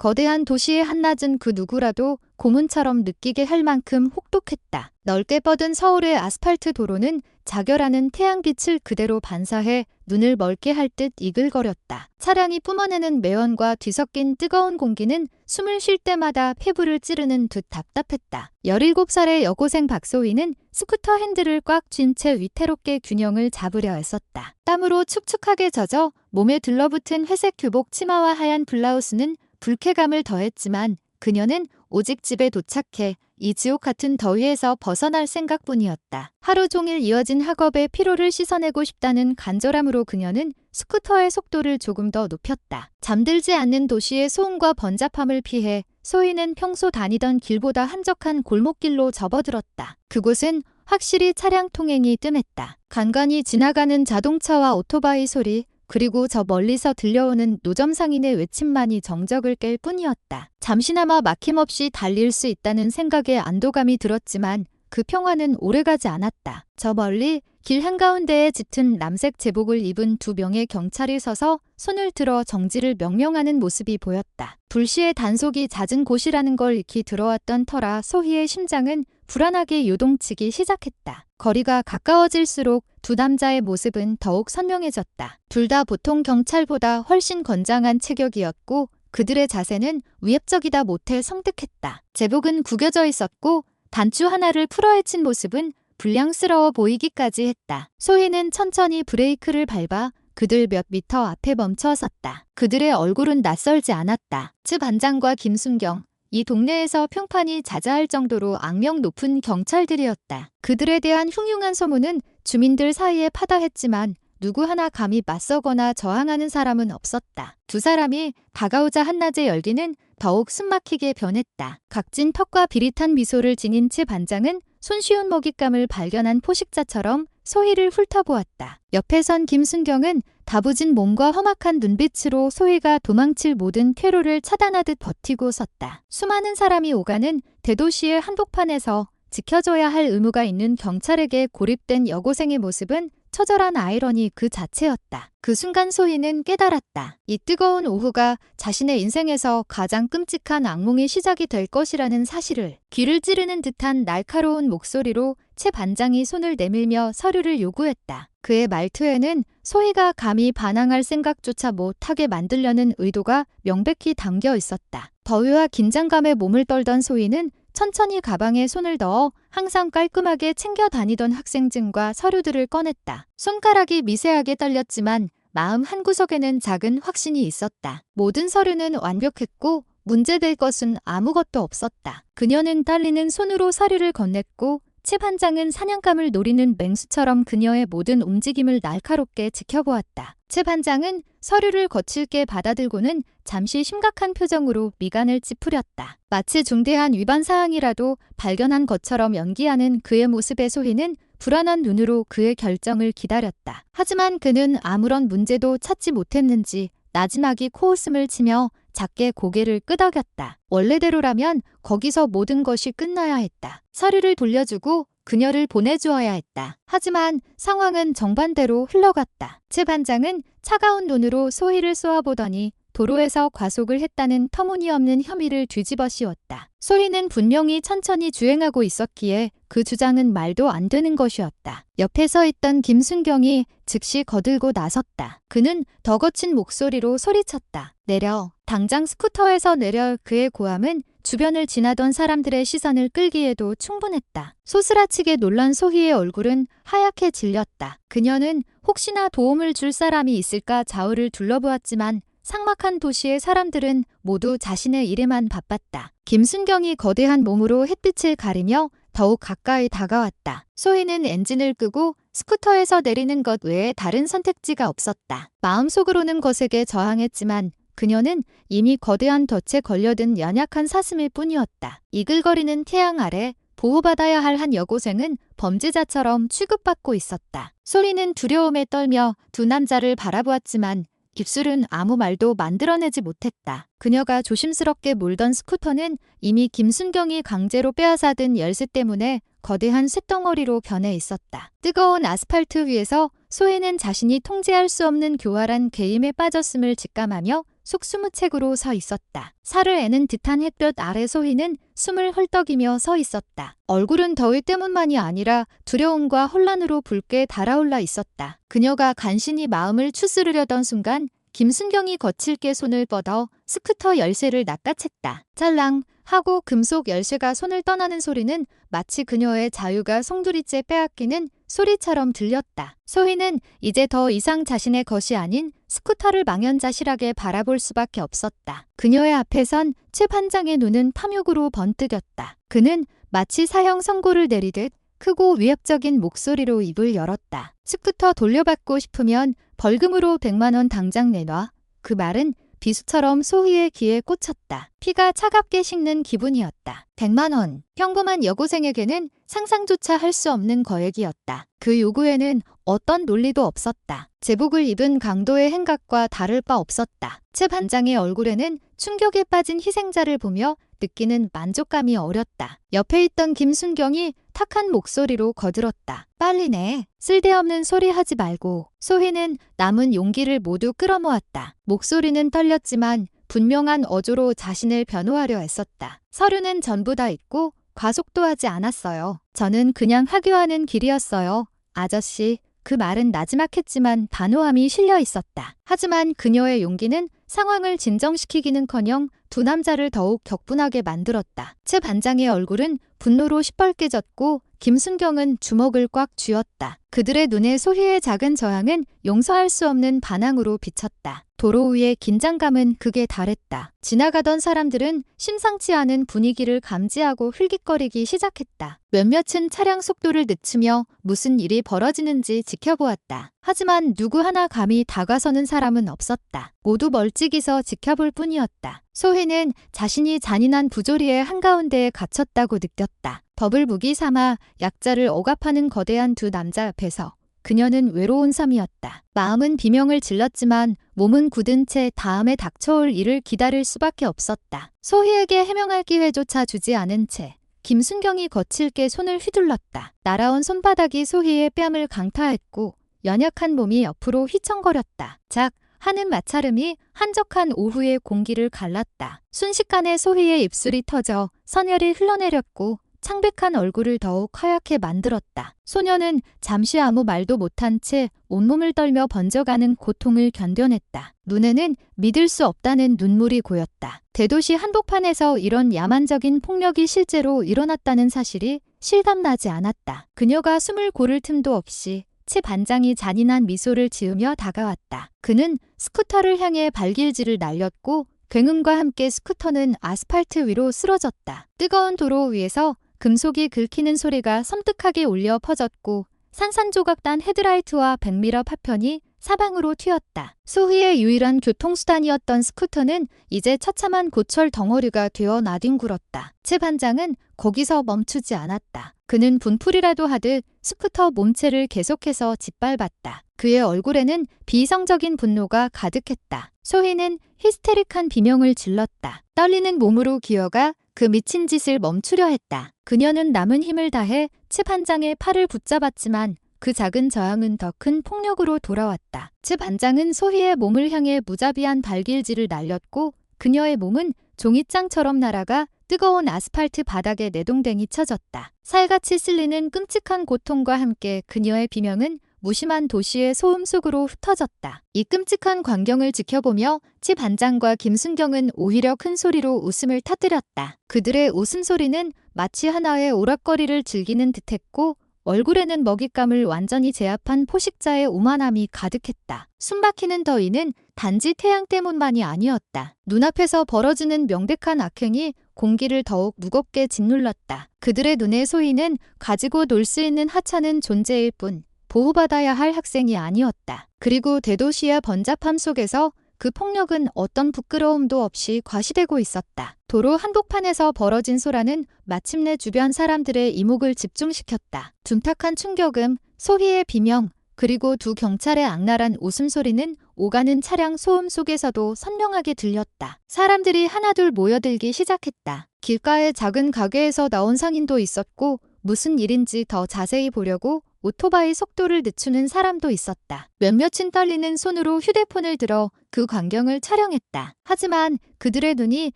거대한 도시의 한낮은 그 누구라도 고문처럼 느끼게 할 만큼 혹독했다. 넓게 뻗은 서울의 아스팔트 도로는 자결하는 태양빛을 그대로 반사해 눈을 멀게 할 듯 이글거렸다. 차량이 뿜어내는 매연과 뒤섞인 뜨거운 공기는 숨을 쉴 때마다 폐부를 찌르는 듯 답답했다. 17살의 여고생 박소희는 스쿠터 핸들을 꽉 쥔 채 위태롭게 균형을 잡으려 애썼다. 땀으로 축축하게 젖어 몸에 들러붙은 회색 교복 치마와 하얀 블라우스는 불쾌감을 더했지만 그녀는 오직 집에 도착해 이 지옥 같은 더위에서 벗어날 생각뿐이었다. 하루 종일 이어진 학업에 피로를 씻어내고 싶다는 간절함으로 그녀는 스쿠터의 속도를 조금 더 높였다. 잠들지 않는 도시의 소음과 번잡함을 피해 소희는 평소 다니던 길보다 한적한 골목길로 접어들었다. 그곳은 확실히 차량 통행이 뜸했다. 간간히 지나가는 자동차와 오토바이 소리, 그리고 저 멀리서 들려오는 노점 상인의 외침만이 정적을 깰 뿐이었다. 잠시나마 막힘없이 달릴 수 있다는 생각에 안도감이 들었지만 그 평화는 오래가지 않았다. 저 멀리 길 한가운데에 짙은 남색 제복을 입은 2명의 경찰이 서서 손을 들어 정지를 명령하는 모습이 보였다. 불시에 단속이 잦은 곳이라는 걸 익히 들어왔던 터라 소희의 심장은 불안하게 요동치기 시작했다. 거리가 가까워질수록 두 남자의 모습은 더욱 선명해졌다. 둘 다 보통 경찰보다 훨씬 건장한 체격이었고 그들의 자세는 위협적이다 못해 섬뜩했다. 제복은 구겨져 있었고 단추 하나를 풀어헤친 모습은 불량스러워 보이기까지 했다. 소희는 천천히 브레이크를 밟아 그들 몇 미터 앞에 멈춰 섰다. 그들의 얼굴은 낯설지 않았다. 츠 반장과 김순경, 이 동네에서 평판이 자자할 정도로 악명 높은 경찰들이었다. 그들에 대한 흉흉한 소문은 주민들 사이에 파다했지만 누구 하나 감히 맞서거나 저항하는 사람은 없었다. 두 사람이 다가오자 한낮의 열기는 더욱 숨막히게 변했다. 각진 턱과 비릿한 미소를 지닌 츠 반장은 손쉬운 먹잇감을 발견한 포식자처럼 소희를 훑어보았다. 옆에 선 김순경은 다부진 몸과 험악한 눈빛으로 소희가 도망칠 모든 퇴로를 차단하듯 버티고 섰다. 수많은 사람이 오가는 대도시의 한복판에서 지켜줘야 할 의무가 있는 경찰에게 고립된 여고생의 모습은 처절한 아이러니 그 자체였다. 그 순간 소희는 깨달았다. 이 뜨거운 오후가 자신의 인생에서 가장 끔찍한 악몽의 시작이 될 것이라는 사실을. 귀를 찌르는 듯한 날카로운 목소리로 체 반장이 손을 내밀며 서류를 요구했다. 그의 말투에는 소희가 감히 반항할 생각조차 못하게 만들려는 의도가 명백히 담겨 있었다. 더위와 긴장감에 몸을 떨던 소희는 천천히 가방에 손을 넣어 항상 깔끔하게 챙겨 다니던 학생증과 서류들을 꺼냈다. 손가락이 미세하게 떨렸지만 마음 한구석에는 작은 확신이 있었다. 모든 서류는 완벽했고 문제될 것은 아무것도 없었다. 그녀는 떨리는 손으로 서류를 건넸고 치 반장은 사냥감을 노리는 맹수처럼 그녀의 모든 움직임을 날카롭게 지켜보았다. 치 반장은 서류를 거칠게 받아들고는 잠시 심각한 표정으로 미간을 찌푸렸다. 마치 중대한 위반 사항이라도 발견한 것처럼 연기하는 그의 모습에 소희는 불안한 눈으로 그의 결정을 기다렸다. 하지만 그는 아무런 문제도 찾지 못했는지 나지막이 코웃음을 치며 작게 고개를 끄덕였다. 원래대로라면 거기서 모든 것이 끝나야 했다. 서류를 돌려주고 그녀를 보내주어야 했다. 하지만 상황은 정반대로 흘러갔다. 치 반장은 차가운 눈으로 소희를 쏘아보더니 도로에서 과속을 했다는 터무니없는 혐의를 뒤집어 씌웠다. 소희는 분명히 천천히 주행하고 있었기에 그 주장은 말도 안 되는 것이었다. 옆에 서 있던 김순경이 즉시 거들고 나섰다. 그는 더 거친 목소리로 소리쳤다. 내려. 당장 스쿠터에서 내려. 그의 고함은 주변을 지나던 사람들의 시선을 끌기에도 충분했다. 소스라치게 놀란 소희의 얼굴은 하얗게 질렸다. 그녀는 혹시나 도움을 줄 사람이 있을까 좌우를 둘러보았지만 삭막한 도시의 사람들은 모두 자신의 일에만 바빴다. 김순경이 거대한 몸으로 햇빛을 가리며 더욱 가까이 다가왔다. 소희는 엔진을 끄고 스쿠터에서 내리는 것 외에 다른 선택지가 없었다. 마음속으로는 거세게 저항했지만 그녀는 이미 거대한 덫에 걸려든 연약한 사슴일 뿐이었다. 이글거리는 태양 아래 보호받아야 할 한 여고생은 범죄자처럼 취급받고 있었다. 소희는 두려움에 떨며 두 남자를 바라보았지만 입술은 아무 말도 만들어내지 못했다. 그녀가 조심스럽게 몰던 스쿠터는 이미 김순경이 강제로 빼앗아든 열쇠 때문에 거대한 쇳덩어리로 변해 있었다. 뜨거운 아스팔트 위에서 소희는 자신이 통제할 수 없는 교활한 개임에 빠졌음을 직감하며 속수무책으로 서 있었다. 살을 애는 듯한 햇볕 아래 소희는 숨을 헐떡이며 서 있었다. 얼굴은 더위 때문만이 아니라 두려움과 혼란으로 붉게 달아올라 있었다. 그녀가 간신히 마음을 추스르려던 순간 김순경이 거칠게 손을 뻗어 스쿠터 열쇠를 낚아챘다. 찰랑 하고 금속 열쇠가 손을 떠나는 소리는 마치 그녀의 자유가 송두리째 빼앗기는 소리처럼 들렸다. 소희는 이제 더 이상 자신의 것이 아닌 스쿠터를 망연자실하게 바라볼 수밖에 없었다. 그녀의 앞에선 최 반장의 눈은 탐욕으로 번뜩였다. 그는 마치 사형 선고를 내리듯 크고 위협적인 목소리로 입을 열었다. 스쿠터 돌려받고 싶으면 벌금으로 100만 원 당장 내놔. 그 말은 비수처럼 소희의 귀에 꽂혔다. 피가 차갑게 식는 기분이었다. 100만 원. 평범한 여고생에게는 상상조차 할 수 없는 거액이었다. 그 요구에는 어떤 논리도 없었다. 제복을 입은 강도의 행각과 다를 바 없었다. 최 반장의 얼굴에는 충격에 빠진 희생자를 보며 느끼는 만족감이 어렸다. 옆에 있던 김순경이 탁한 목소리로 거들었다. 빨리 내. 쓸데없는 소리 하지 말고. 소희는 남은 용기를 모두 끌어모았다. 목소리는 떨렸지만 분명한 어조로 자신을 변호하려 애썼다. 서류는 전부 다 있고 과속도 하지 않았어요. 저는 그냥 하교하는 길이었어요. 아저씨, 그 말은 나지막했지만 단호함이 실려 있었다. 하지만 그녀의 용기는 상황을 진정시키기는커녕 두 남자를 더욱 격분하게 만들었다. 최 반장의 얼굴은 분노로 시뻘게 졌고 김순경은 주먹을 꽉 쥐었다. 그들의 눈에 소희의 작은 저항은 용서할 수 없는 반항으로 비쳤다. 도로 위의 긴장감은 극에 달했다. 지나가던 사람들은 심상치 않은 분위기를 감지하고 흘깃거리기 시작했다. 몇몇은 차량 속도를 늦추며 무슨 일이 벌어지는지 지켜보았다. 하지만 누구 하나 감히 다가서는 사람은 없었다. 모두 멀찍이 서 지켜볼 뿐이었다. 소희는 자신이 잔인한 부조리의 한가운데에 갇혔다고 느꼈다. 법을 무기 삼아 약자를 억압하는 거대한 두 남자 앞에서 그녀는 외로운 섬이었다. 마음은 비명을 질렀지만 몸은 굳은 채 다음에 닥쳐올 일을 기다릴 수밖에 없었다. 소희에게 해명할 기회조차 주지 않은 채 김순경이 거칠게 손을 휘둘렀다. 날아온 손바닥이 소희의 뺨을 강타했고 연약한 몸이 옆으로 휘청거렸다. 작 하는 마찰음이 한적한 오후의 공기를 갈랐다. 순식간에 소희의 입술이 터져 선혈이 흘러내렸고 창백한 얼굴을 더욱 하얗게 만들었다. 소녀는 잠시 아무 말도 못한 채 온몸을 떨며 번져가는 고통을 견뎌냈다. 눈에는 믿을 수 없다는 눈물이 고였다. 대도시 한복판에서 이런 야만적인 폭력이 실제로 일어났다는 사실이 실감나지 않았다. 그녀가 숨을 고를 틈도 없이 최 반장이 잔인한 미소를 지으며 다가왔다. 그는 스쿠터를 향해 발길질을 날렸고 굉음과 함께 스쿠터는 아스팔트 위로 쓰러졌다. 뜨거운 도로 위에서 금속이 긁히는 소리가 섬뜩하게 울려 퍼졌고 산산조각 난 헤드라이트와 백미러 파편이 사방으로 튀었다. 소희의 유일한 교통수단이었던 스쿠터는 이제 처참한 고철 덩어리가 되어 나뒹굴었다. 최 반장은 거기서 멈추지 않았다. 그는 분풀이라도 하듯 스쿠터 몸체를 계속해서 짓밟았다. 그의 얼굴에는 비이성적인 분노가 가득했다. 소희는 히스테릭한 비명을 질렀다. 떨리는 몸으로 기어가 그 미친 짓을 멈추려 했다. 그녀는 남은 힘을 다해 최 반장의 팔을 붙잡았지만 그 작은 저항은 더 큰 폭력으로 돌아왔다. 최 반장은 소희의 몸을 향해 무자비한 발길질을 날렸고 그녀의 몸은 종이장처럼 날아가 뜨거운 아스팔트 바닥에 내동댕이 쳐졌다. 살같이 쓸리는 끔찍한 고통과 함께 그녀의 비명은 무심한 도시의 소음 속으로 흩어졌다. 이 끔찍한 광경을 지켜보며 최 반장과 김순경은 오히려 큰 소리로 웃음을 터뜨렸다. 그들의 웃음소리는 마치 하나의 오락거리를 즐기는 듯했고 얼굴에는 먹잇감을 완전히 제압한 포식자의 오만함이 가득했다. 숨막히는 더위는 단지 태양 때문만이 아니었다. 눈앞에서 벌어지는 명백한 악행이 공기를 더욱 무겁게 짓눌렀다. 그들의 눈에 소희는 가지고 놀 수 있는 하찮은 존재일 뿐 보호받아야 할 학생이 아니었다. 그리고 대도시의 번잡함 속에서 그 폭력은 어떤 부끄러움도 없이 과시되고 있었다. 도로 한복판에서 벌어진 소란은 마침내 주변 사람들의 이목을 집중시켰다. 둔탁한 충격음, 소희의 비명, 그리고 두 경찰의 악랄한 웃음소리는 오가는 차량 소음 속에서도 선명하게 들렸다. 사람들이 하나둘 모여들기 시작했다. 길가의 작은 가게에서 나온 상인도 있었고 무슨 일인지 더 자세히 보려고 오토바이 속도를 늦추는 사람도 있었다. 몇몇은 떨리는 손으로 휴대폰을 들어 그 광경을 촬영했다. 하지만 그들의 눈이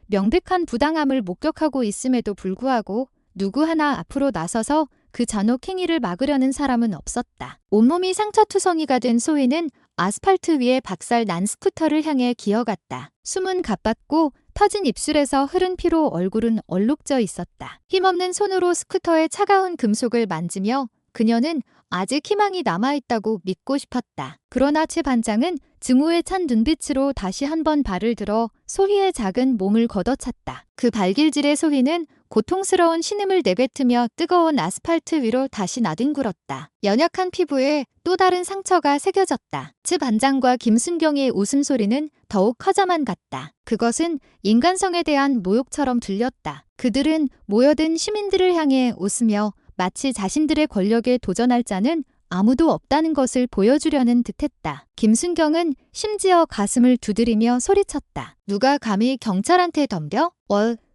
명백한 부당함을 목격하고 있음에도 불구하고 누구 하나 앞으로 나서서 그 잔혹 행위를 막으려는 사람은 없었다. 온몸이 상처투성이가 된 소희는 아스팔트 위에 박살 난 스쿠터를 향해 기어갔다. 숨은 가빴고 터진 입술에서 흐른 피로 얼굴은 얼룩져 있었다. 힘없는 손으로 스쿠터의 차가운 금속을 만지며 그녀는 아직 희망이 남아있다고 믿고 싶었다. 그러나 최 반장은 증오에 찬 눈빛으로 다시 한번 발을 들어 소희의 작은 몸을 걷어찼다. 그 발길질에 소희는 고통스러운 신음을 내뱉으며 뜨거운 아스팔트 위로 다시 나뒹굴었다. 연약한 피부에 또 다른 상처가 새겨졌다. 최 반장과 김순경의 웃음소리는 더욱 커져만 갔다. 그것은 인간성에 대한 모욕처럼 들렸다. 그들은 모여든 시민들을 향해 웃으며 마치 자신들의 권력에 도전할 자는 아무도 없다는 것을 보여주려는 듯했다. 김순경은 심지어 가슴을 두드리며 소리쳤다. 누가 감히 경찰한테 덤벼?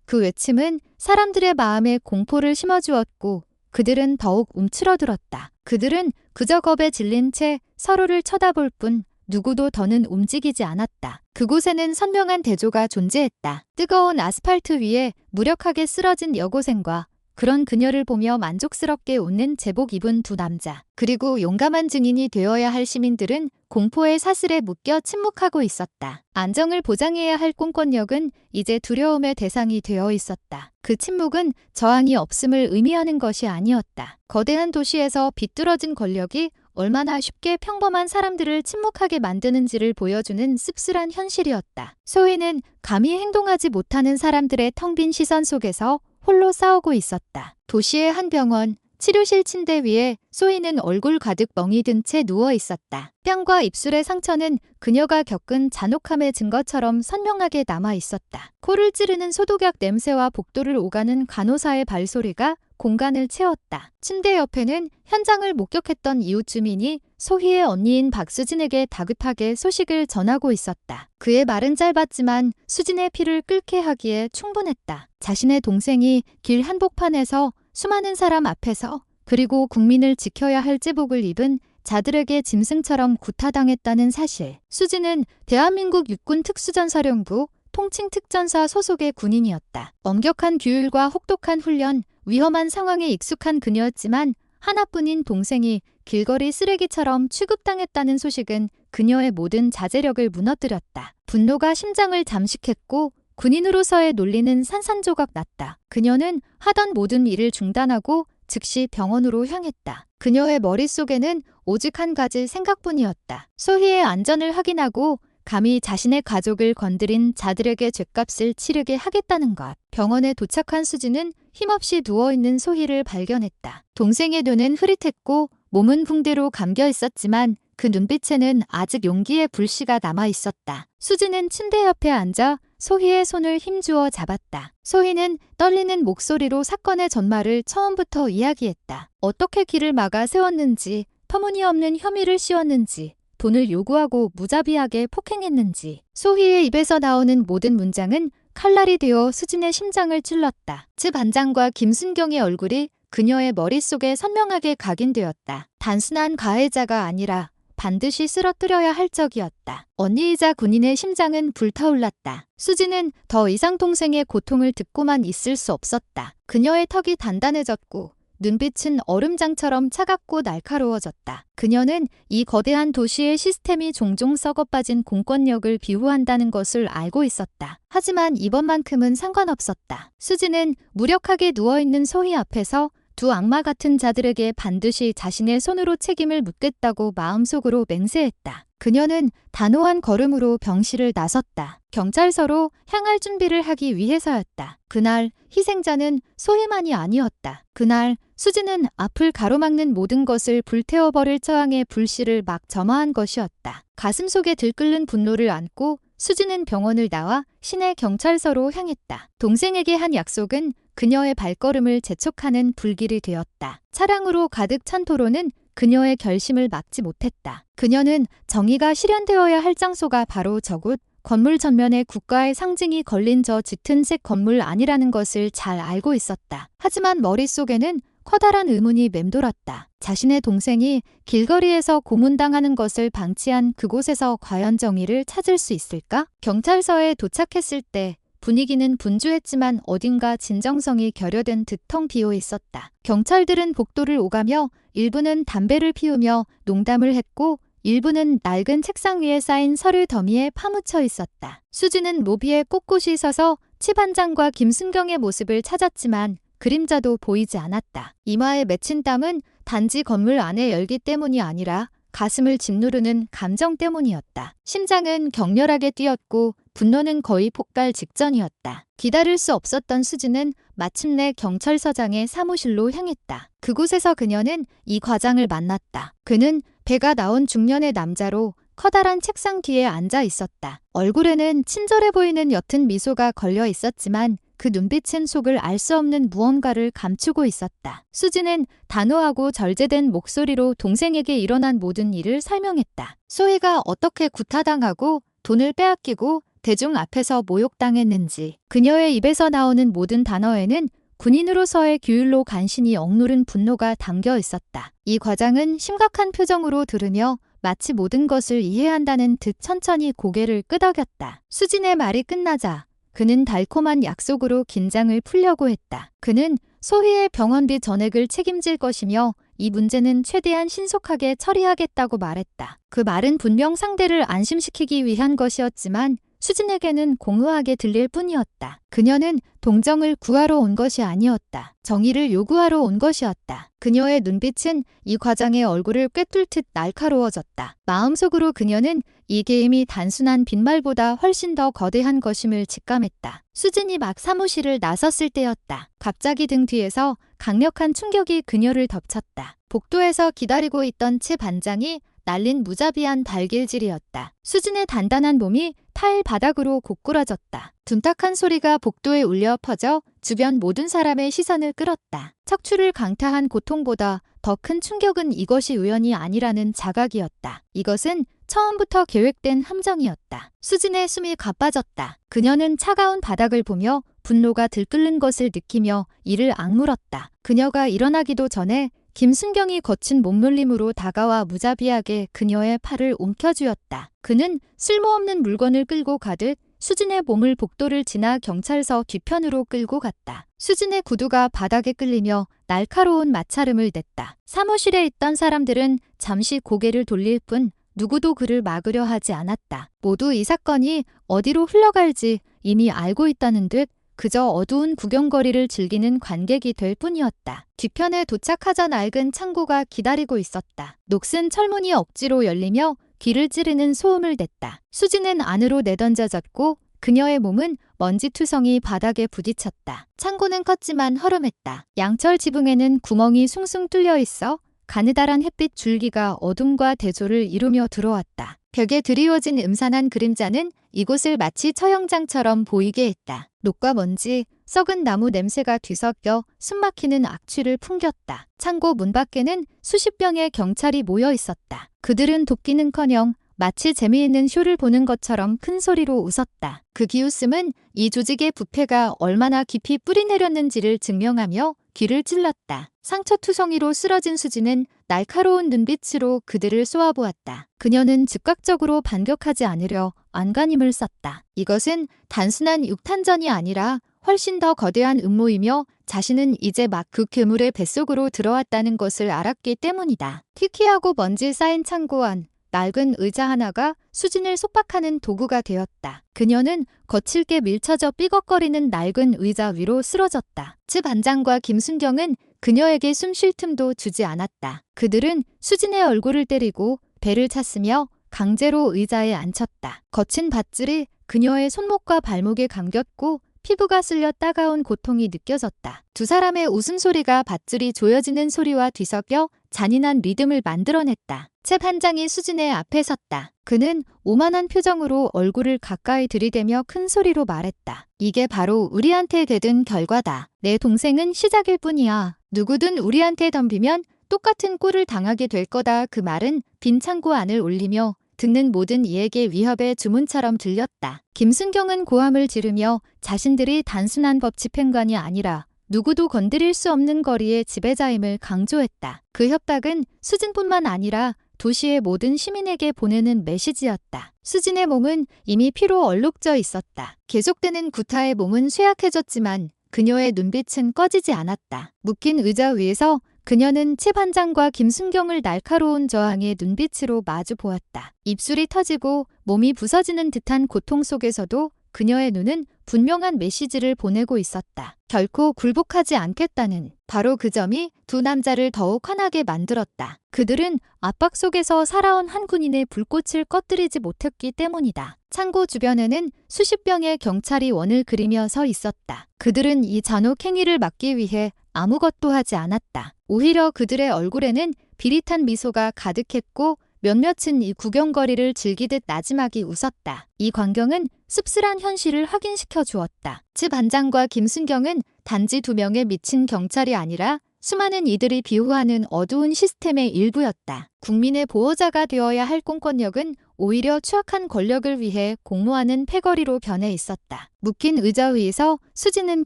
그 외침은 사람들의 마음에 공포를 심어주었고 그들은 더욱 움츠러들었다. 그들은 그저 겁에 질린 채 서로를 쳐다볼 뿐 누구도 더는 움직이지 않았다. 그곳에는 선명한 대조가 존재했다. 뜨거운 아스팔트 위에 무력하게 쓰러진 여고생과 그런 그녀를 보며 만족스럽게 웃는 제복 입은 두 남자. 그리고 용감한 증인이 되어야 할 시민들은 공포의 사슬에 묶여 침묵하고 있었다. 안정을 보장해야 할 공권력은 이제 두려움의 대상이 되어 있었다. 그 침묵은 저항이 없음을 의미하는 것이 아니었다. 거대한 도시에서 비뚤어진 권력이 얼마나 쉽게 평범한 사람들을 침묵하게 만드는지를 보여주는 씁쓸한 현실이었다. 소희는 감히 행동하지 못하는 사람들의 텅 빈 시선 속에서 홀로 싸우고 있었다. 도시의 한 병원, 치료실 침대 위에 소희는 얼굴 가득 멍이 든 채 누워 있었다. 뺨과 입술의 상처는 그녀가 겪은 잔혹함의 증거처럼 선명하게 남아 있었다. 코를 찌르는 소독약 냄새와 복도를 오가는 간호사의 발소리가 공간을 채웠다. 침대 옆에는 현장을 목격했던 이웃 주민이 소희의 언니인 박수진에게 다급하게 소식을 전하고 있었다. 그의 말은 짧았지만 수진의 피를 끓게 하기에 충분했다. 자신의 동생이 길 한복판에서 수많은 사람 앞에서 그리고 국민을 지켜야 할 제복을 입은 자들에게 짐승처럼 구타당했다는 사실. 수진은 대한민국 육군 특수전사령부 통칭특전사 소속의 군인이었다. 엄격한 규율과 혹독한 훈련, 위험한 상황에 익숙한 그녀였지만 하나뿐인 동생이 길거리 쓰레기처럼 취급당했다는 소식은 그녀의 모든 자제력을 무너뜨렸다. 분노가 심장을 잠식했고 군인으로서의 논리는 산산조각 났다. 그녀는 하던 모든 일을 중단하고 즉시 병원으로 향했다. 그녀의 머릿속에는 오직 한 가지 생각뿐이었다. 소희의 안전을 확인하고 감히 자신의 가족을 건드린 자들에게 죗값을 치르게 하겠다는 것. 병원에 도착한 수지는 힘없이 누워있는 소희를 발견했다. 동생의 눈은 흐릿했고 몸은 붕대로 감겨 있었지만 그 눈빛에는 아직 용기의 불씨가 남아있었다. 수지는 침대 옆에 앉아 소희의 손을 힘주어 잡았다. 소희는 떨리는 목소리로 사건의 전말을 처음부터 이야기했다. 어떻게 길을 막아 세웠는지, 터무니없는 혐의를 씌웠는지, 돈을 요구하고 무자비하게 폭행했는지. 소희의 입에서 나오는 모든 문장은 칼날이 되어 수진의 심장을 찔렀다. 지 반장과 김순경의 얼굴이 그녀의 머릿속에 선명하게 각인되었다. 단순한 가해자가 아니라 반드시 쓰러뜨려야 할 적이었다. 언니이자 군인의 심장은 불타올랐다. 수지는 더 이상 동생의 고통을 듣고만 있을 수 없었다. 그녀의 턱이 단단해졌고 눈빛은 얼음장처럼 차갑고 날카로워졌다. 그녀는 이 거대한 도시의 시스템이 종종 썩어빠진 공권력을 비호한다는 것을 알고 있었다. 하지만 이번만큼은 상관없었다. 수지는 무력하게 누워있는 소희 앞에서 두 악마 같은 자들에게 반드시 자신의 손으로 책임을 묻겠다고 마음속으로 맹세했다. 그녀는 단호한 걸음으로 병실을 나섰다. 경찰서로 향할 준비를 하기 위해서였다. 그날 희생자는 소희만이 아니었다. 그날 수지는 앞을 가로막는 모든 것을 불태워버릴 저항의 불씨를 막 점화한 것이었다. 가슴속에 들끓는 분노를 안고 수지는 병원을 나와 시내 경찰서로 향했다. 동생에게 한 약속은 그녀의 발걸음을 재촉하는 불길이 되었다. 차량으로 가득 찬 도로는 그녀의 결심을 막지 못했다. 그녀는 정의가 실현되어야 할 장소가 바로 저곳, 건물 전면에 국가의 상징이 걸린 저 짙은 색 건물 안이라는 것을 잘 알고 있었다. 하지만 머릿속에는 커다란 의문이 맴돌았다. 자신의 동생이 길거리에서 고문당하는 것을 방치한 그곳에서 과연 정의를 찾을 수 있을까? 경찰서에 도착했을 때 분위기는 분주했지만 어딘가 진정성이 결여된 듯 텅 비어 있었다. 경찰들은 복도를 오가며 일부는 담배를 피우며 농담을 했고 일부는 낡은 책상 위에 쌓인 서류 더미에 파묻혀 있었다. 수지는 로비에 꼿꼿이 서서 치 반장과 김순경의 모습을 찾았지만 그림자도 보이지 않았다. 이마에 맺힌 땀은 단지 건물 안의 열기 때문이 아니라 가슴을 짓누르는 감정 때문이었다. 심장은 격렬하게 뛰었고 분노는 거의 폭발 직전이었다. 기다릴 수 없었던 수지는 마침내 경찰서장의 사무실로 향했다. 그곳에서 그녀는 이 과장을 만났다. 그는 배가 나온 중년의 남자로 커다란 책상 뒤에 앉아 있었다. 얼굴에는 친절해 보이는 옅은 미소가 걸려 있었지만 그 눈빛은 속을 알 수 없는 무언가를 감추고 있었다. 수지는 단호하고 절제된 목소리로 동생에게 일어난 모든 일을 설명했다. 소희가 어떻게 구타당하고 돈을 빼앗기고 대중 앞에서 모욕당했는지, 그녀의 입에서 나오는 모든 단어에는 군인으로서의 규율로 간신히 억누른 분노가 담겨 있었다. 이 과장은 심각한 표정으로 들으며 마치 모든 것을 이해한다는 듯 천천히 고개를 끄덕였다. 수진의 말이 끝나자 그는 달콤한 약속으로 긴장을 풀려고 했다. 그는 소희의 병원비 전액을 책임질 것이며 이 문제는 최대한 신속하게 처리하겠다고 말했다. 그 말은 분명 상대를 안심시키기 위한 것이었지만 수진에게는 공허하게 들릴 뿐이었다. 그녀는 동정을 구하러 온 것이 아니었다. 정의를 요구하러 온 것이었다. 그녀의 눈빛은 이 과장의 얼굴을 꿰뚫듯 날카로워졌다. 마음속으로 그녀는 이 게임이 단순한 빈말보다 훨씬 더 거대한 것임을 직감했다. 수진이 막 사무실을 나섰을 때였다. 갑자기 등 뒤에서 강력한 충격이 그녀를 덮쳤다. 복도에서 기다리고 있던 치 반장이 날린 무자비한 발길질이었다. 수진의 단단한 몸이 타일 바닥으로 고꾸라졌다. 둔탁한 소리가 복도에 울려 퍼져 주변 모든 사람의 시선을 끌었다. 척추를 강타한 고통보다 더 큰 충격은 이것이 우연이 아니라는 자각이었다. 이것은 처음부터 계획된 함정이었다. 수진의 숨이 가빠졌다. 그녀는 차가운 바닥을 보며 분노가 들끓는 것을 느끼며 이를 악물었다. 그녀가 일어나기도 전에 김순경이 거친 몸놀림으로 다가와 무자비하게 그녀의 팔을 움켜쥐었다. 그는 쓸모없는 물건을 끌고 가듯 수진의 몸을 복도를 지나 경찰서 뒤편으로 끌고 갔다. 수진의 구두가 바닥에 끌리며 날카로운 마찰음을 냈다. 사무실에 있던 사람들은 잠시 고개를 돌릴 뿐 누구도 그를 막으려 하지 않았다. 모두 이 사건이 어디로 흘러갈지 이미 알고 있다는 듯 그저 어두운 구경거리를 즐기는 관객이 될 뿐이었다. 뒤편에 도착하자 낡은 창고가 기다리고 있었다. 녹슨 철문이 억지로 열리며 귀를 찌르는 소음을 냈다. 수지는 안으로 내던져졌고 그녀의 몸은 먼지투성이 바닥에 부딪혔다. 창고는 컸지만 허름했다. 양철 지붕에는 구멍이 숭숭 뚫려 있어 가느다란 햇빛 줄기가 어둠과 대조를 이루며 들어왔다. 벽에 드리워진 음산한 그림자는 이곳을 마치 처형장처럼 보이게 했다. 녹과 먼지, 썩은 나무 냄새가 뒤섞여 숨막히는 악취를 풍겼다. 창고 문 밖에는 수십 명의 경찰이 모여 있었다. 그들은 돕기는커녕 마치 재미있는 쇼를 보는 것처럼 큰 소리로 웃었다. 그 기웃음은 이 조직의 부패가 얼마나 깊이 뿌리내렸는지를 증명하며 귀를 찔렀다. 상처투성이로 쓰러진 수지는 날카로운 눈빛으로 그들을 쏘아보았다. 그녀는 즉각적으로 반격하지 않으려 안간힘을 썼다. 이것은 단순한 육탄전이 아니라 훨씬 더 거대한 음모이며 자신은 이제 막 그 괴물의 뱃속으로 들어왔다는 것을 알았기 때문이다. 희귀하고 먼지 쌓인 창고 안 낡은 의자 하나가 수진을 속박하는 도구가 되었다. 그녀는 거칠게 밀쳐져 삐걱거리는 낡은 의자 위로 쓰러졌다. 치 반장과 김순경은 그녀에게 숨 쉴 틈도 주지 않았다. 그들은 수진의 얼굴을 때리고 배를 찼으며 강제로 의자에 앉혔다. 거친 밧줄이 그녀의 손목과 발목에 감겼고 피부가 쓸려 따가운 고통이 느껴졌다. 두 사람의 웃음소리가 밧줄이 조여지는 소리와 뒤섞여 잔인한 리듬을 만들어냈다. 채 반장이 수진의 앞에 섰다. 그는 오만한 표정으로 얼굴을 가까이 들이대며 큰 소리로 말했다. 이게 바로 우리한테 대든 결과다. 내 동생은 시작일 뿐이야. 누구든 우리한테 덤비면 똑같은 꼴을 당하게 될 거다. 그 말은 빈 창고 안을 울리며 듣는 모든 이에게 위협의 주문처럼 들렸다. 김순경은 고함을 지르며 자신들이 단순한 법 집행관이 아니라 누구도 건드릴 수 없는 거리의 지배자임을 강조했다. 그 협박은 수진뿐만 아니라 도시의 모든 시민에게 보내는 메시지였다. 수진의 몸은 이미 피로 얼룩져 있었다. 계속되는 구타에 몸은 쇠약해졌지만 그녀의 눈빛은 꺼지지 않았다. 묶인 의자 위에서 그녀는 치 반장과 김순경을 날카로운 저항의 눈빛으로 마주 보았다. 입술이 터지고 몸이 부서지는 듯한 고통 속에서도 그녀의 눈은 분명한 메시지를 보내고 있었다. 결코 굴복하지 않겠다는 바로 그 점이 두 남자를 더욱 화나게 만들었다. 그들은 압박 속에서 살아온 한 군인의 불꽃을 꺼뜨리지 못했기 때문이다. 창고 주변에는 수십 명의 경찰이 원을 그리며 서 있었다. 그들은 이 잔혹 행위를 막기 위해 아무것도 하지 않았다. 오히려 그들의 얼굴에는 비릿한 미소가 가득했고 몇몇은 이 구경거리를 즐기듯 나지막이 웃었다. 이 광경은 씁쓸한 현실을 확인시켜 주었다. 치 반장과 김순경은 단지 두 명의 미친 경찰이 아니라 수많은 이들이 비호하는 어두운 시스템의 일부였다. 국민의 보호자가 되어야 할 공권력은 오히려 추악한 권력을 위해 공모하는 패거리로 변해 있었다. 묶인 의자 위에서 수진은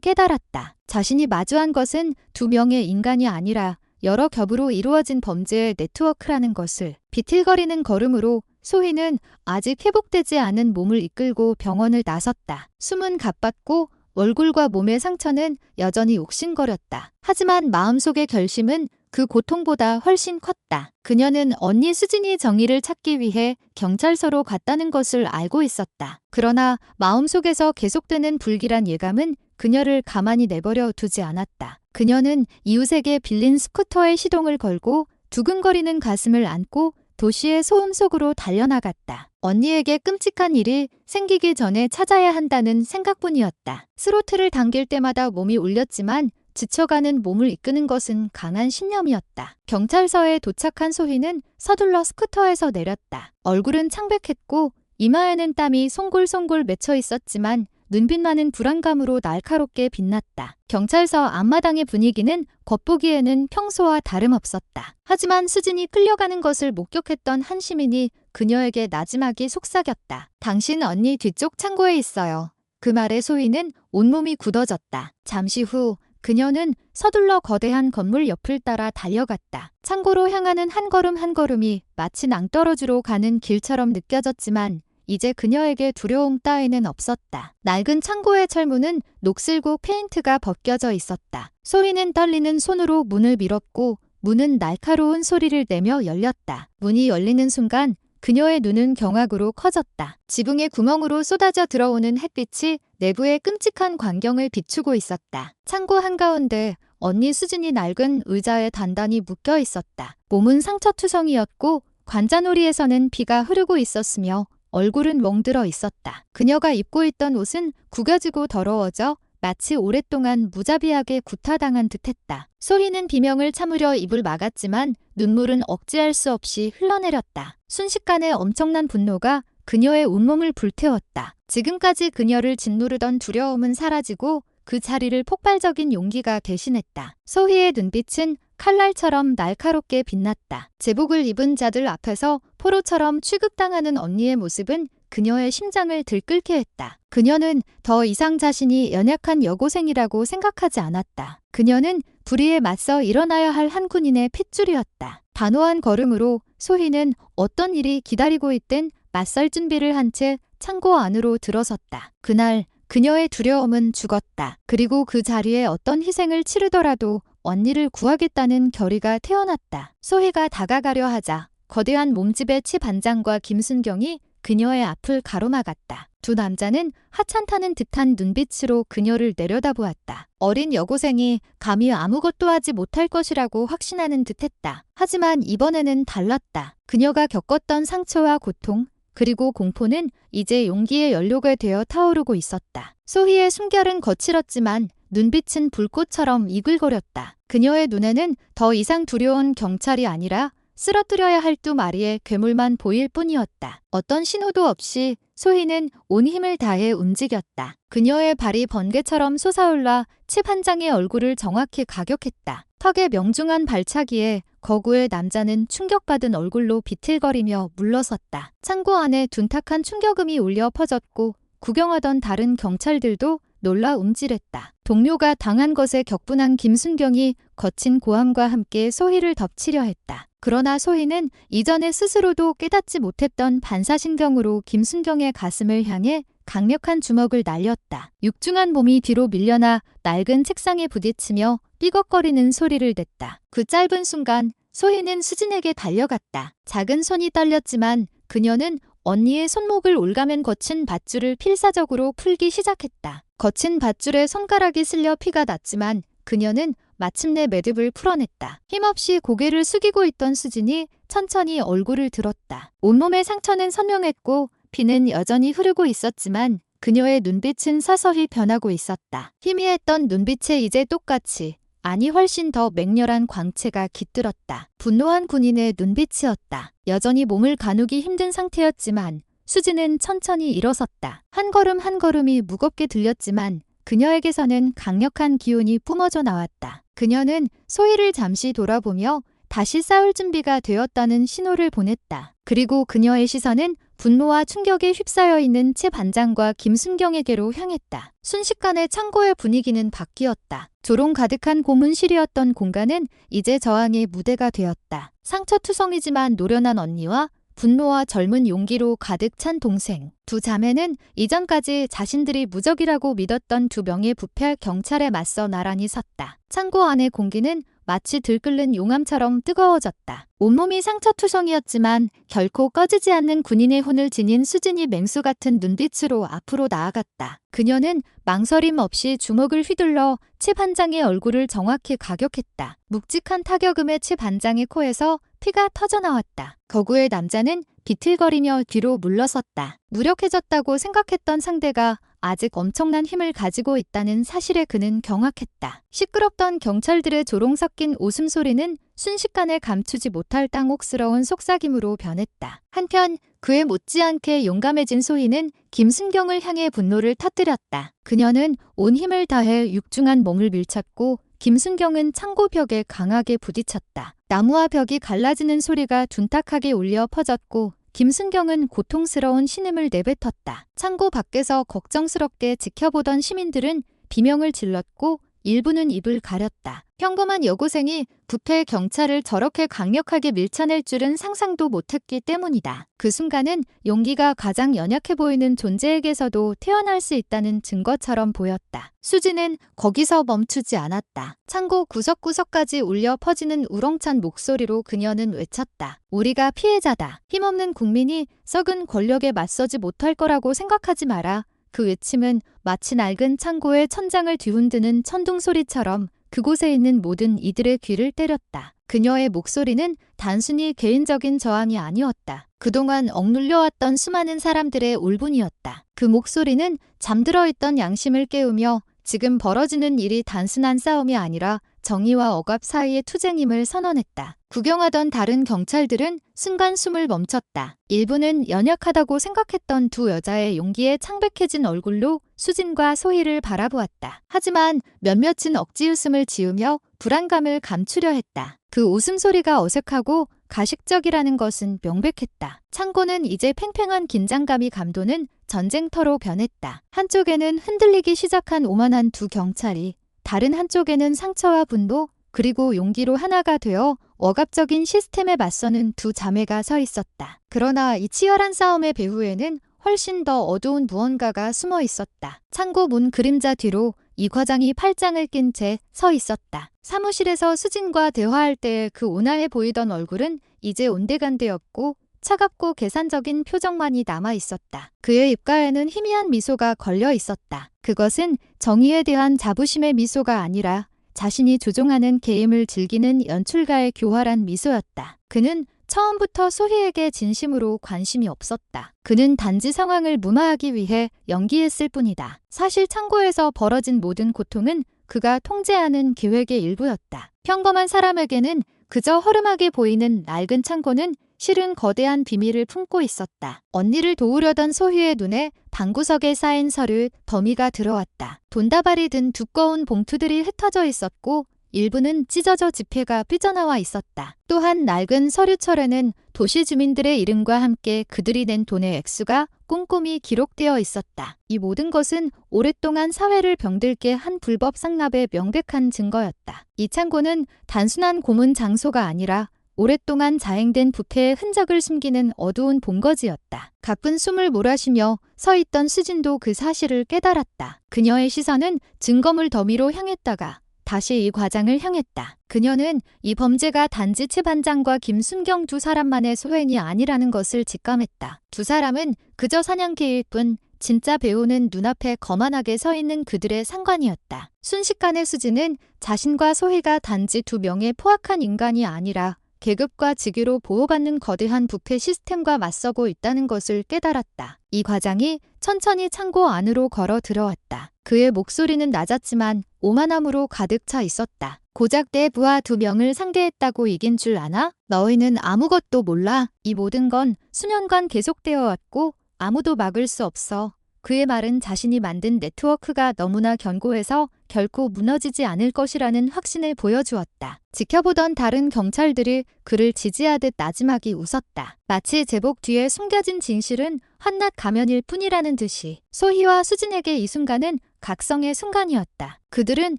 깨달았다. 자신이 마주한 것은 두 명의 인간이 아니라 여러 겹으로 이루어진 범죄의 네트워크라는 것을. 비틀거리는 걸음으로 소희는 아직 회복되지 않은 몸을 이끌고 병원을 나섰다. 숨은 가빴고 얼굴과 몸의 상처는 여전히 옥신거렸다. 하지만 마음속의 결심은 그 고통보다 훨씬 컸다. 그녀는 언니 수진이 정의를 찾기 위해 경찰서로 갔다는 것을 알고 있었다. 그러나 마음속에서 계속되는 불길한 예감은 그녀를 가만히 내버려 두지 않았다. 그녀는 이웃에게 빌린 스쿠터에 시동을 걸고 두근거리는 가슴을 안고 도시의 소음 속으로 달려나갔다. 언니에게 끔찍한 일이 생기기 전에 찾아야 한다는 생각뿐이었다. 스로틀을 당길 때마다 몸이 울렸지만 지쳐가는 몸을 이끄는 것은 강한 신념이었다. 경찰서에 도착한 소희는 서둘러 스쿠터에서 내렸다. 얼굴은 창백했고 이마에는 땀이 송골송골 맺혀 있었지만 눈빛만은 불안감으로 날카롭게 빛났다. 경찰서 앞마당의 분위기는 겉보기에는 평소와 다름없었다. 하지만 수진이 끌려가는 것을 목격했던 한 시민이 그녀에게 나지막이 속삭였다. 당신 언니 뒤쪽 창고에 있어요. 그 말에 소희는 온몸이 굳어졌다. 잠시 후 그녀는 서둘러 거대한 건물 옆을 따라 달려갔다. 창고로 향하는 한 걸음 한 걸음이 마치 낭떠러지로 가는 길처럼 느껴졌지만 이제 그녀에게 두려움 따위는 없었다. 낡은 창고의 철문은 녹슬고 페인트가 벗겨져 있었다. 소희는 떨리는 손으로 문을 밀었고 문은 날카로운 소리를 내며 열렸다. 문이 열리는 순간 그녀의 눈은 경악으로 커졌다. 지붕의 구멍으로 쏟아져 들어오는 햇빛이 내부의 끔찍한 광경을 비추고 있었다. 창고 한가운데 언니 수진이 낡은 의자에 단단히 묶여 있었다. 몸은 상처투성이었고 관자놀이에서는 피가 흐르고 있었으며 얼굴은 멍들어 있었다. 그녀가 입고 있던 옷은 구겨지고 더러워져 마치 오랫동안 무자비하게 구타당한 듯했다. 소희는 비명을 참으려 입을 막았지만 눈물은 억제할 수 없이 흘러내렸다. 순식간에 엄청난 분노가 그녀의 온몸을 불태웠다. 지금까지 그녀를 짓누르던 두려움은 사라지고 그 자리를 폭발적인 용기가 대신했다. 소희의 눈빛은 칼날처럼 날카롭게 빛났다. 제복을 입은 자들 앞에서 포로처럼 취급당하는 언니의 모습은 그녀의 심장을 들끓게 했다. 그녀는 더 이상 자신이 연약한 여고생이라고 생각하지 않았다. 그녀는 불의에 맞서 일어나야 할 한 군인의 핏줄이었다. 단호한 걸음으로 소희는 어떤 일이 기다리고 있든 맞설 준비를 한 채 창고 안으로 들어섰다. 그날 그녀의 두려움은 죽었다. 그리고 그 자리에 어떤 희생을 치르더라도 언니를 구하겠다는 결의가 태어났다. 소희가 다가가려 하자 거대한 몸집의 치 반장과 김순경이 그녀의 앞을 가로막았다. 두 남자는 하찮다는 듯한 눈빛으로 그녀를 내려다보았다. 어린 여고생이 감히 아무것도 하지 못할 것이라고 확신하는 듯했다. 하지만 이번에는 달랐다. 그녀가 겪었던 상처와 고통, 그리고 공포는 이제 용기의 연료가 되어 타오르고 있었다. 소희의 숨결은 거칠었지만 눈빛은 불꽃처럼 이글거렸다. 그녀의 눈에는 더 이상 두려운 경찰이 아니라 쓰러뜨려야 할 두 마리의 괴물만 보일 뿐이었다. 어떤 신호도 없이 소희는 온 힘을 다해 움직였다. 그녀의 발이 번개처럼 솟아올라 치 반장의 얼굴을 정확히 가격했다. 턱의 명중한 발차기에 거구의 남자는 충격받은 얼굴로 비틀거리며 물러섰다. 창고 안에 둔탁한 충격음이 울려 퍼졌고 구경하던 다른 경찰들도 놀라 움찔했다. 동료가 당한 것에 격분한 김순경이 거친 고함과 함께 소희를 덮치려 했다. 그러나 소희는 이전에 스스로도 깨닫지 못했던 반사신경으로 김순경의 가슴을 향해 강력한 주먹을 날렸다. 육중한 몸이 뒤로 밀려나 낡은 책상에 부딪히며 삐걱거리는 소리를 냈다. 그 짧은 순간 소희는 수진에게 달려갔다. 작은 손이 떨렸지만 그녀는 언니의 손목을 올가맨 거친 밧줄을 필사적으로 풀기 시작했다. 거친 밧줄에 손가락이 쓸려 피가 났지만 그녀는 마침내 매듭을 풀어냈다. 힘없이 고개를 숙이고 있던 수진이 천천히 얼굴을 들었다. 온몸의 상처는 선명했고 피는 여전히 흐르고 있었지만 그녀의 눈빛은 서서히 변하고 있었다. 희미했던 눈빛에 이제 똑같이, 아니 훨씬 더 맹렬한 광채가 깃들었다. 분노한 군인의 눈빛이었다. 여전히 몸을 가누기 힘든 상태였지만 수진은 천천히 일어섰다. 한 걸음 한 걸음이 무겁게 들렸지만 그녀에게서는 강력한 기운이 뿜어져 나왔다. 그녀는 소희를 잠시 돌아보며 다시 싸울 준비가 되었다는 신호를 보냈다. 그리고 그녀의 시선은 분노와 충격에 휩싸여 있는 채 반장과 김순경에게로 향했다. 순식간에 창고의 분위기는 바뀌었다. 조롱 가득한 고문실이었던 공간은 이제 저항의 무대가 되었다. 상처투성이지만 노련한 언니와 분노와 젊은 용기로 가득 찬 동생. 두 자매는 이전까지 자신들이 무적이라고 믿었던 두 명의 부패 경찰에 맞서 나란히 섰다. 창고 안의 공기는 마치 들끓는 용암처럼 뜨거워졌다. 온몸이 상처투성이었지만 결코 꺼지지 않는 군인의 혼을 지닌 수진이 맹수 같은 눈빛으로 앞으로 나아갔다. 그녀는 망설임 없이 주먹을 휘둘러 채 반장의 얼굴을 정확히 가격했다. 묵직한 타격음에 채 반장의 코에서 피가 터져나왔다. 거구의 남자는 비틀거리며 뒤로 물러섰다. 무력해졌다고 생각했던 상대가 아직 엄청난 힘을 가지고 있다는 사실에 그는 경악했다. 시끄럽던 경찰들의 조롱 섞인 웃음소리는 순식간에 감추지 못할 당혹스러운 속삭임으로 변했다. 한편 그에 못지않게 용감해진 소희는 김순경을 향해 분노를 터뜨렸다. 그녀는 온 힘을 다해 육중한 몸을 밀쳤고 김순경은 창고 벽에 강하게 부딪혔다. 나무와 벽이 갈라지는 소리가 둔탁하게 울려 퍼졌고 김순경은 고통스러운 신음을 내뱉었다. 창고 밖에서 걱정스럽게 지켜보던 시민들은 비명을 질렀고 일부는 입을 가렸다. 평범한 여고생이 부패 경찰을 저렇게 강력하게 밀쳐낼 줄은 상상도 못했기 때문이다. 그 순간은 용기가 가장 연약해 보이는 존재에게서도 태어날 수 있다는 증거처럼 보였다. 수지는 거기서 멈추지 않았다. 창고 구석구석까지 울려 퍼지는 우렁찬 목소리로 그녀는 외쳤다. 우리가 피해자다. 힘없는 국민이 썩은 권력에 맞서지 못할 거라고 생각하지 마라. 그 외침은 마치 낡은 창고의 천장을 뒤흔드는 천둥소리처럼 그곳에 있는 모든 이들의 귀를 때렸다. 그녀의 목소리는 단순히 개인적인 저항이 아니었다. 그동안 억눌려왔던 수많은 사람들의 울분이었다. 그 목소리는 잠들어 있던 양심을 깨우며 지금 벌어지는 일이 단순한 싸움이 아니라 정의와 억압 사이의 투쟁임을 선언했다. 구경하던 다른 경찰들은 순간 숨을 멈췄다. 일부는 연약하다고 생각했던 두 여자의 용기에 창백해진 얼굴로 수진과 소희를 바라보았다. 하지만 몇몇은 억지 웃음을 지으며 불안감을 감추려 했다. 그 웃음소리가 어색하고 가식적이라는 것은 명백했다. 창고는 이제 팽팽한 긴장감이 감도는 전쟁터로 변했다. 한쪽에는 흔들리기 시작한 오만한 두 경찰이, 다른 한쪽에는 상처와 분노, 그리고 용기로 하나가 되어 억압적인 시스템에 맞서는 두 자매가 서 있었다. 그러나 이 치열한 싸움의 배후에는 훨씬 더 어두운 무언가가 숨어 있었다. 창고 문 그림자 뒤로 이 과장이 팔짱을 낀 채 서 있었다. 사무실에서 수진과 대화할 때의 그 온화해 보이던 얼굴은 이제 온데간데였고 차갑고 계산적인 표정만이 남아 있었다. 그의 입가에는 희미한 미소가 걸려 있었다. 그것은 정의에 대한 자부심의 미소가 아니라 자신이 조종하는 게임을 즐기는 연출가의 교활한 미소였다. 그는 처음부터 소희에게 진심으로 관심이 없었다. 그는 단지 상황을 무마하기 위해 연기했을 뿐이다. 사실 창고에서 벌어진 모든 고통은 그가 통제하는 계획의 일부였다. 평범한 사람에게는 그저 허름하게 보이는 낡은 창고는 실은 거대한 비밀을 품고 있었다. 언니를 도우려던 소희의 눈에 방구석에 쌓인 서류, 더미가 들어왔다. 돈다발이 든 두꺼운 봉투들이 흩어져 있었고 일부는 찢어져 지폐가 삐져나와 있었다. 또한 낡은 서류철에는 도시 주민들의 이름과 함께 그들이 낸 돈의 액수가 꼼꼼히 기록되어 있었다. 이 모든 것은 오랫동안 사회를 병들게 한 불법 상납의 명백한 증거였다. 이 창고는 단순한 고문 장소가 아니라 오랫동안 자행된 부패의 흔적을 숨기는 어두운 본거지였다. 가쁜 숨을 몰아쉬며 서 있던 수진도 그 사실을 깨달았다. 그녀의 시선은 증거물 더미로 향했다가 다시 이 과장을 향했다. 그녀는 이 범죄가 단지 최 반장과 김순경 두 사람만의 소행이 아니라는 것을 직감했다. 두 사람은 그저 사냥개일 뿐 진짜 배우는 눈앞에 거만하게 서 있는 그들의 상관이었다. 순식간에 수지는 자신과 소희가 단지 두 명의 포악한 인간이 아니라 계급과 직위로 보호받는 거대한 부패 시스템과 맞서고 있다는 것을 깨달았다. 이 과장이 천천히 창고 안으로 걸어 들어왔다. 그의 목소리는 낮았지만 오만함으로 가득 차 있었다. 고작 내 부하 두 명을 상대했다고 이긴 줄 아나? 너희는 아무것도 몰라. 이 모든 건 수년간 계속되어 왔고 아무도 막을 수 없어. 그의 말은 자신이 만든 네트워크가 너무나 견고해서 결코 무너지지 않을 것이라는 확신을 보여주었다. 지켜보던 다른 경찰들이 그를 지지하듯 나지막이 웃었다. 마치 제복 뒤에 숨겨진 진실은 한낱 가면일 뿐이라는 듯이. 소희와 수진에게 이 순간은 각성의 순간이었다. 그들은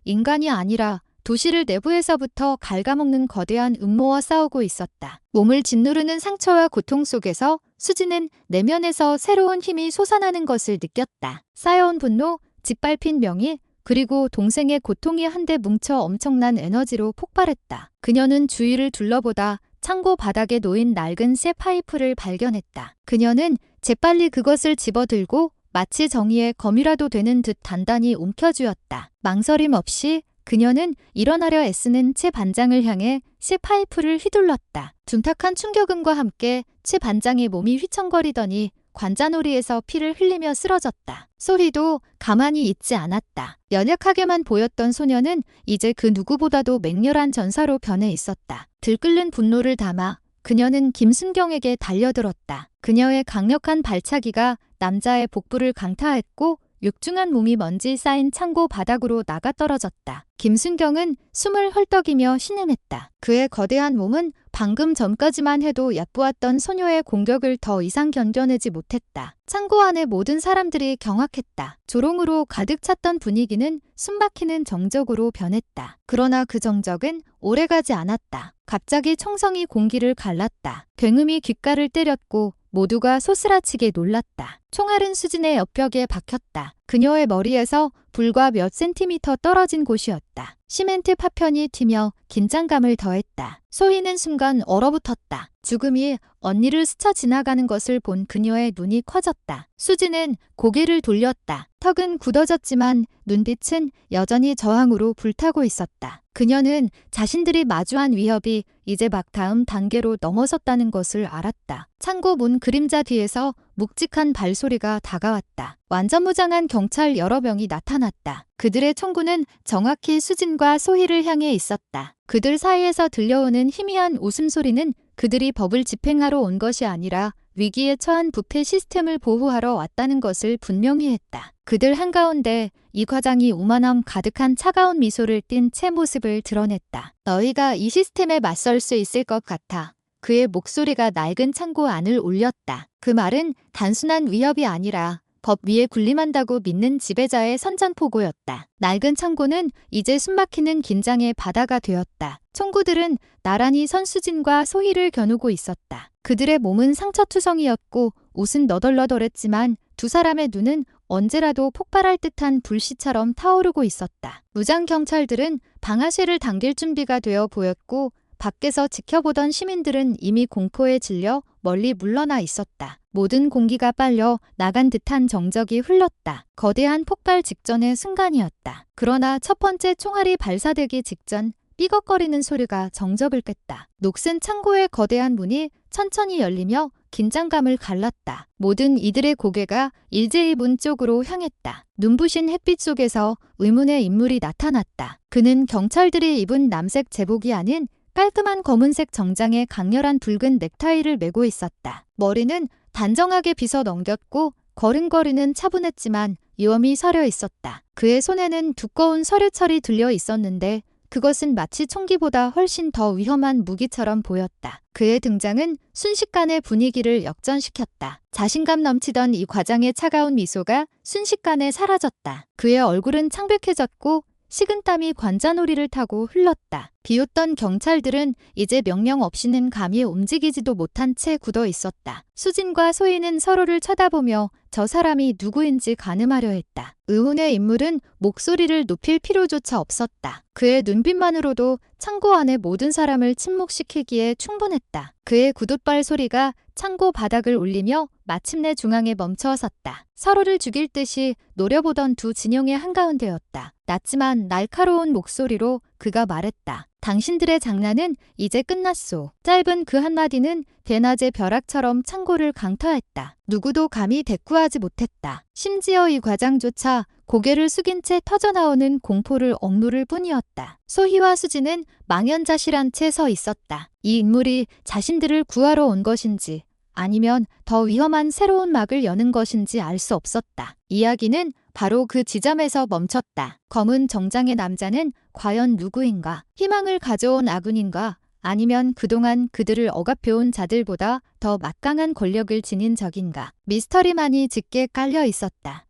인간이 아니라 도시를 내부에서부터 갉아먹는 거대한 음모와 싸우고 있었다. 몸을 짓누르는 상처와 고통 속에서 수지는 내면에서 새로운 힘이 솟아나는 것을 느꼈다. 쌓여온 분노, 짓밟힌 명예, 그리고 동생의 고통이 한데 뭉쳐 엄청난 에너지로 폭발했다. 그녀는 주위를 둘러보다 창고 바닥에 놓인 낡은 쇠 파이프를 발견했다. 그녀는 재빨리 그것을 집어들고 마치 정의의 검이라도 되는 듯 단단히 움켜쥐었다. 망설임 없이 그녀는 일어나려 애쓰는 최 반장을 향해 쇠 파이프를 휘둘렀다. 둔탁한 충격음과 함께 최 반장의 몸이 휘청거리더니 관자놀이에서 피를 흘리며 쓰러졌다. 소희도 가만히 있지 않았다. 연약하게만 보였던 소녀는 이제 그 누구보다도 맹렬한 전사로 변해 있었다. 들끓는 분노를 담아 그녀는 김순경에게 달려들었다. 그녀의 강력한 발차기가 남자의 복부를 강타했고 육중한 몸이 먼지 쌓인 창고 바닥으로 나가떨어졌다. 김순경은 숨을 헐떡이며 신음했다. 그의 거대한 몸은 방금 전까지만 해도 얕보았던 소녀의 공격을 더 이상 견뎌내지 못했다. 창고 안의 모든 사람들이 경악했다. 조롱으로 가득 찼던 분위기는 숨막히는 정적으로 변했다. 그러나 그 정적은 오래가지 않았다. 갑자기 총성이 공기를 갈랐다. 굉음이 귓가를 때렸고 모두가 소스라치게 놀랐다. 총알은 수진의 옆벽에 박혔다. 그녀의 머리에서 불과 몇 센티미터 떨어진 곳이었다. 시멘트 파편이 튀며 긴장감을 더했다. 소희는 순간 얼어붙었다. 죽음이 언니를 스쳐 지나가는 것을 본 그녀의 눈이 커졌다. 수진은 고개를 돌렸다. 턱은 굳어졌지만 눈빛은 여전히 저항으로 불타고 있었다. 그녀는 자신들이 마주한 위협이 이제 막 다음 단계로 넘어섰다는 것을 알았다. 창고 문 그림자 뒤에서 묵직한 발소리가 다가왔다. 완전무장한 경찰 여러 명이 나타났다. 그들의 총구는 정확히 수진과 소희를 향해 있었다. 그들 사이에서 들려오는 희미한 웃음소리는 그들이 법을 집행하러 온 것이 아니라 위기에 처한 부패 시스템을 보호하러 왔다는 것을 분명히 했다. 그들 한가운데 이 과장이 오만함 가득한 차가운 미소를 띤 채 모습을 드러냈다. 너희가 이 시스템에 맞설 수 있을 것 같아. 그의 목소리가 낡은 창고 안을 울렸다. 그 말은 단순한 위협이 아니라 법 위에 군림한다고 믿는 지배자의 선전포고였다. 낡은 창고는 이제 숨막히는 긴장의 바다가 되었다. 총구들은 나란히 선수진과 소희를 겨누고 있었다. 그들의 몸은 상처투성이었고 옷은 너덜너덜했지만 두 사람의 눈은 언제라도 폭발할 듯한 불씨처럼 타오르고 있었다. 무장 경찰들은 방아쇠를 당길 준비가 되어 보였고 밖에서 지켜보던 시민들은 이미 공포에 질려 멀리 물러나 있었다. 모든 공기가 빨려 나간 듯한 정적이 흘렀다. 거대한 폭발 직전의 순간이었다. 그러나 첫 번째 총알이 발사되기 직전 삐걱거리는 소리가 정적을 깼다. 녹슨 창고의 거대한 문이 천천히 열리며 긴장감을 갈랐다. 모든 이들의 고개가 일제히 문 쪽으로 향했다. 눈부신 햇빛 속에서 의문의 인물이 나타났다. 그는 경찰들이 입은 남색 제복이 아닌 깔끔한 검은색 정장에 강렬한 붉은 넥타이를 메고 있었다. 머리는 단정하게 빗어 넘겼고 걸음걸이는 차분했지만 위험이 서려 있었다. 그의 손에는 두꺼운 서류철이 들려 있었는데 그것은 마치 총기보다 훨씬 더 위험한 무기처럼 보였다. 그의 등장은 순식간에 분위기를 역전시켰다. 자신감 넘치던 이 과장의 차가운 미소가 순식간에 사라졌다. 그의 얼굴은 창백해졌고 식은땀이 관자놀이를 타고 흘렀다. 비웃던 경찰들은 이제 명령 없이는 감히 움직이지도 못한 채 굳어 있었다. 수진과 소희는 서로를 쳐다보며 저 사람이 누구인지 가늠하려 했다. 의훈의 인물은 목소리를 높일 필요조차 없었다. 그의 눈빛만으로도 창고 안의 모든 사람을 침묵시키기에 충분했다. 그의 구둣발 소리가 창고 바닥을 울리며 마침내 중앙에 멈춰섰다. 서로를 죽일 듯이 노려보던 두 진영의 한가운데였다. 낮지만 날카로운 목소리로 그가 말했다. 당신들의 장난은 이제 끝났소. 짧은 그 한마디는 대낮의 벼락처럼 창고를 강타했다. 누구도 감히 대꾸하지 못했다. 심지어 이 과장조차 고개를 숙인 채 터져나오는 공포를 억누를 뿐이었다. 소희와 수지는 망연자실한 채 서 있었다. 이 인물이 자신들을 구하러 온 것인지 아니면 더 위험한 새로운 막을 여는 것인지 알 수 없었다. 이야기는 바로 그 지점에서 멈췄다. 검은 정장의 남자는 과연 누구인가? 희망을 가져온 아군인가? 아니면 그동안 그들을 억압해온 자들보다 더 막강한 권력을 지닌 적인가? 미스터리만이 짙게 깔려 있었다.